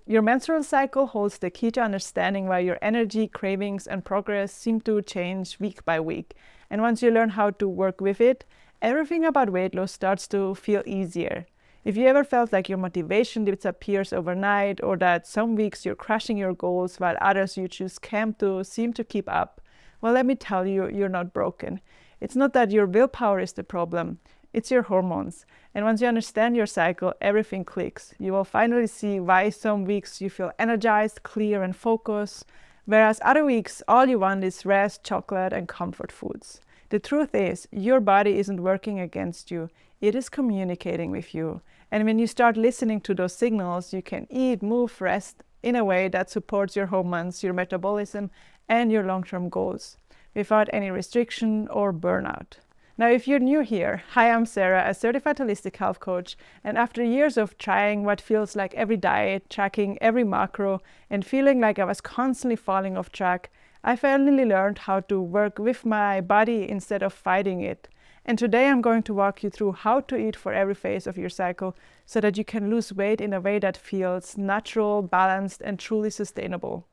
Your menstrual cycle holds the key to understanding why your energy, cravings, and progress seem to change week by week. And once you learn how to work with it, everything about weight loss starts to feel easier. If you ever felt like your motivation disappears overnight, or that some weeks you're crushing your goals while others you just can't seem to keep up, well, let me tell you, you're not broken. It's not that your willpower is the problem, it's your hormones. And once you understand your cycle, everything clicks. You will finally see why some weeks you feel energized, clear, and focused, whereas other weeks all you want is rest, chocolate, and comfort foods. The truth is, your body isn't working against you, it is communicating with you. And when you start listening to those signals, you can eat, move, rest in a way that supports your hormones, your metabolism, and your long-term goals without any restriction or burnout. Now, if you're new here, hi, I'm Sarah, a certified holistic health coach. And after years of trying what feels like every diet, tracking every macro, and feeling like I was constantly falling off track, I finally learned how to work with my body instead of fighting it. And today I'm going to walk you through how to eat for every phase of your cycle so that you can lose weight in a way that feels natural, balanced, and truly sustainable.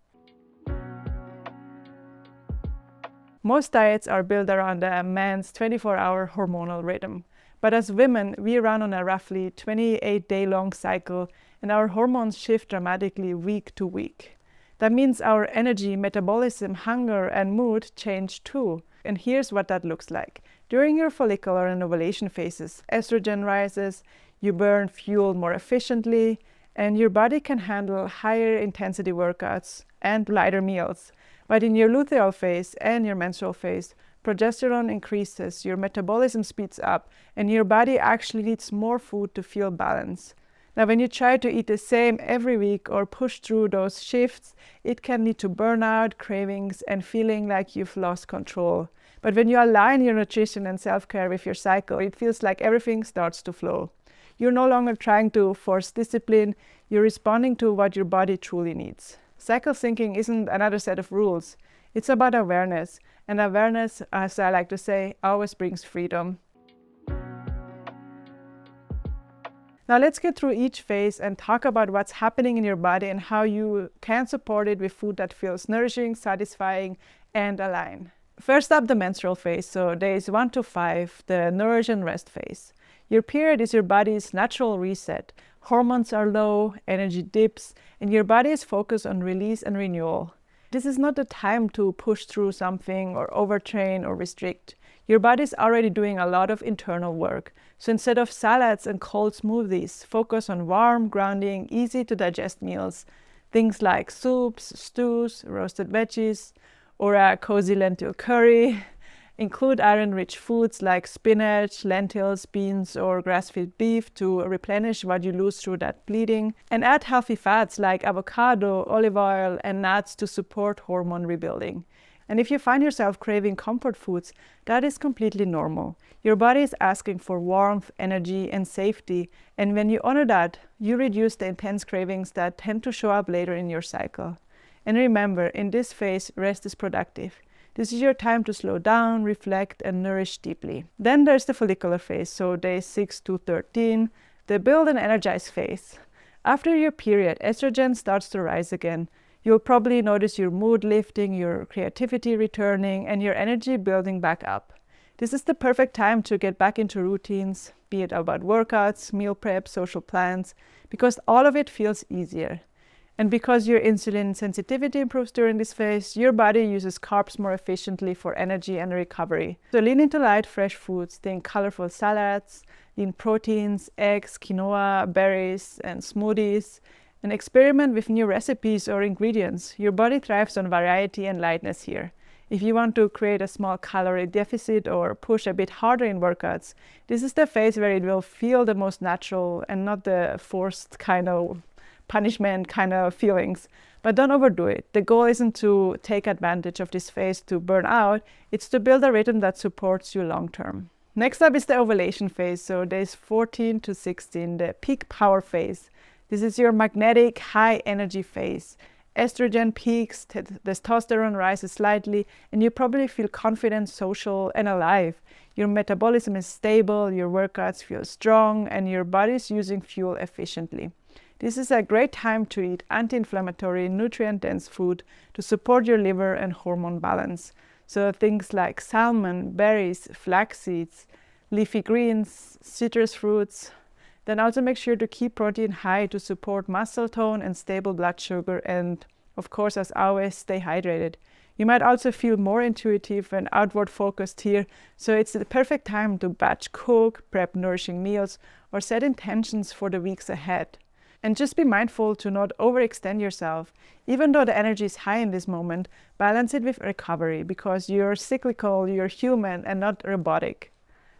Most diets are built around a man's 24-hour hormonal rhythm. But as women, we run on a roughly 28-day-long cycle, and our hormones shift dramatically week to week. That means our energy, metabolism, hunger, and mood change too. And here's what that looks like. During your follicular and ovulation phases, estrogen rises, you burn fuel more efficiently, and your body can handle higher intensity workouts and lighter meals. But in your luteal phase and your menstrual phase, progesterone increases, your metabolism speeds up, and your body actually needs more food to feel balanced. Now, when you try to eat the same every week or push through those shifts, it can lead to burnout, cravings, and feeling like you've lost control. But when you align your nutrition and self-care with your cycle, it feels like everything starts to flow. You're no longer trying to force discipline, you're responding to what your body truly needs. Cycle syncing isn't another set of rules. It's about awareness. And awareness, as I like to say, always brings freedom. Now let's get through each phase and talk about what's happening in your body and how you can support it with food that feels nourishing, satisfying, and aligned. First up, the menstrual phase, so days 1 to 5, the nourish and rest phase. Your period is your body's natural reset. Hormones are low, energy dips, and your body is focused on release and renewal. This is not the time to push through something or overtrain or restrict. Your body's already doing a lot of internal work. So instead of salads and cold smoothies, focus on warm, grounding, easy to digest meals. Things like soups, stews, roasted veggies, or a cozy lentil curry. Include iron-rich foods like spinach, lentils, beans, or grass-fed beef to replenish what you lose through that bleeding. And add healthy fats like avocado, olive oil, and nuts to support hormone rebuilding. And if you find yourself craving comfort foods, that is completely normal. Your body is asking for warmth, energy, and safety. And when you honor that, you reduce the intense cravings that tend to show up later in your cycle. And remember, in this phase, rest is productive. This is your time to slow down, reflect, and nourish deeply. Then there's the follicular phase, so days 6 to 13, the build and energize phase. After your period, estrogen starts to rise again. You'll probably notice your mood lifting, your creativity returning, and your energy building back up. This is the perfect time to get back into routines, be it about workouts, meal prep, social plans, because all of it feels easier. And because your insulin sensitivity improves during this phase, your body uses carbs more efficiently for energy and recovery. So lean into light, fresh foods, think colorful salads, lean proteins, eggs, quinoa, berries, and smoothies, and experiment with new recipes or ingredients. Your body thrives on variety and lightness here. If you want to create a small calorie deficit or push a bit harder in workouts, this is the phase where it will feel the most natural and not the forced kind of punishment kind of feelings. But don't overdo it. The goal isn't to take advantage of this phase to burn out, it's to build a rhythm that supports you long term. Next up is the ovulation phase, so days 14 to 16, the peak power phase. This is your magnetic, high energy phase. Estrogen peaks, testosterone rises slightly, and you probably feel confident, social, and alive. Your metabolism is stable, your workouts feel strong, and your body is using fuel efficiently. This is a great time to eat anti-inflammatory, nutrient-dense food to support your liver and hormone balance. So things like salmon, berries, flax seeds, leafy greens, citrus fruits. Then also make sure to keep protein high to support muscle tone and stable blood sugar, and of course, as always, stay hydrated. You might also feel more intuitive and outward focused here, so it's the perfect time to batch cook, prep nourishing meals, or set intentions for the weeks ahead. And just be mindful to not overextend yourself. Even though the energy is high in this moment, balance it with recovery, because you're cyclical, you're human and not robotic.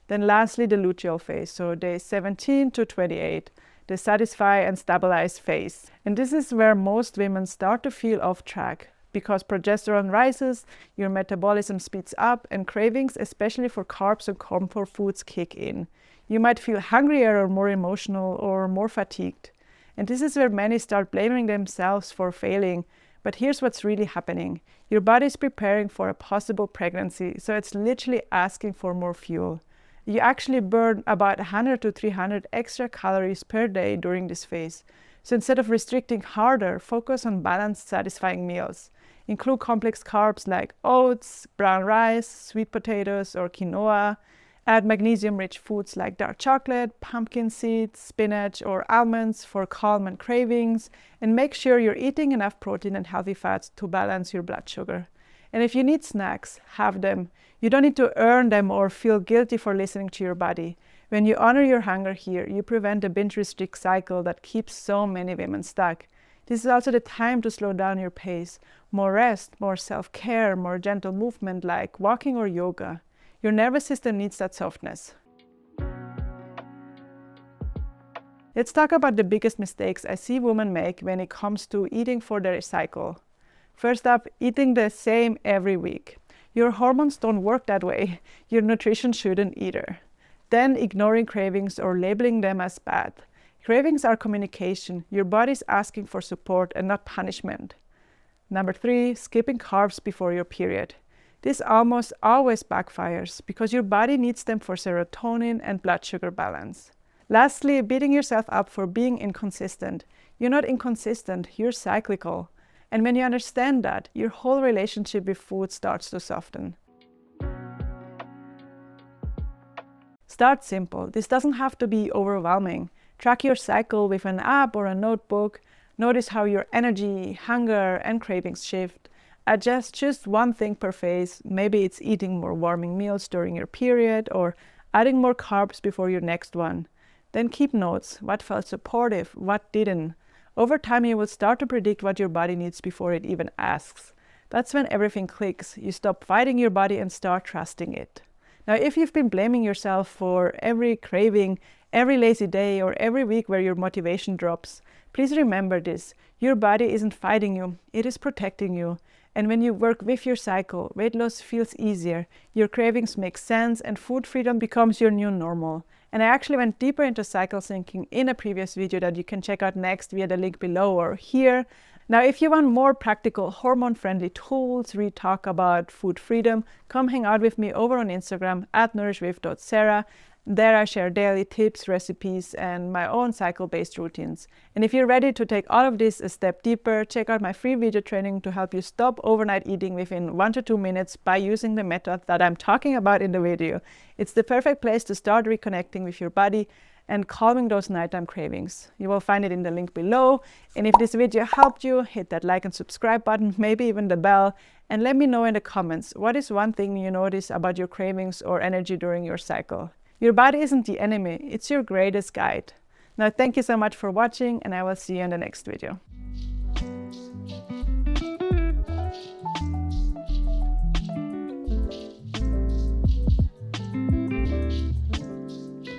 Then lastly, the luteal phase, so days 17 to 28, the satisfy and stabilize phase. And this is where most women start to feel off track, because progesterone rises, your metabolism speeds up, and cravings, especially for carbs and comfort foods, kick in. You might feel hungrier or more emotional or more fatigued. And this is where many start blaming themselves for failing. But here's what's really happening. Your body is preparing for a possible pregnancy, so it's literally asking for more fuel. You actually burn about 100 to 300 extra calories per day during this phase. So instead of restricting harder, focus on balanced, satisfying meals. Include complex carbs like oats, brown rice, sweet potatoes, or quinoa. Add magnesium-rich foods like dark chocolate, pumpkin seeds, spinach, or almonds for calm and cravings. And make sure you're eating enough protein and healthy fats to balance your blood sugar. And if you need snacks, have them. You don't need to earn them or feel guilty for listening to your body. When you honor your hunger here, you prevent the binge-restrict cycle that keeps so many women stuck. This is also the time to slow down your pace. More rest, more self-care, more gentle movement like walking or yoga. Your nervous system needs that softness. Let's talk about the biggest mistakes I see women make when it comes to eating for their cycle. First up, eating the same every week. Your hormones don't work that way. Your nutrition shouldn't either. Then ignoring cravings or labeling them as bad. Cravings are communication. Your body's asking for support and not punishment. Number 3, skipping carbs before your period. This almost always backfires because your body needs them for serotonin and blood sugar balance. Lastly, beating yourself up for being inconsistent. You're not inconsistent, you're cyclical. And when you understand that, your whole relationship with food starts to soften. Start simple. This doesn't have to be overwhelming. Track your cycle with an app or a notebook. Notice how your energy, hunger, and cravings shift. Adjust just one thing per phase. Maybe it's eating more warming meals during your period or adding more carbs before your next one. Then keep notes. What felt supportive? What didn't? Over time, you will start to predict what your body needs before it even asks. That's when everything clicks. You stop fighting your body and start trusting it. Now, if you've been blaming yourself for every craving, every lazy day, or every week where your motivation drops, please remember this. Your body isn't fighting you. It is protecting you. And when you work with your cycle, weight loss feels easier, your cravings make sense, and food freedom becomes your new normal. And I actually went deeper into cycle syncing in a previous video that you can check out next via the link below or here. Now, if you want more practical hormone-friendly tools, we talk about food freedom, come hang out with me over on Instagram at nourishwith.sarah. There I share daily tips, recipes, and my own cycle-based routines. And if you're ready to take all of this a step deeper, check out my free video training to help you stop overnight eating within 1 to 2 minutes by using the method that I'm talking about in the video. It's the perfect place to start reconnecting with your body and calming those nighttime cravings. You will find it in the link below. And if this video helped you, hit that like and subscribe button, maybe even the bell, and let me know in the comments, what is one thing you notice about your cravings or energy during your cycle? Your body isn't the enemy, it's your greatest guide. Now, thank you so much for watching, and I will see you in the next video.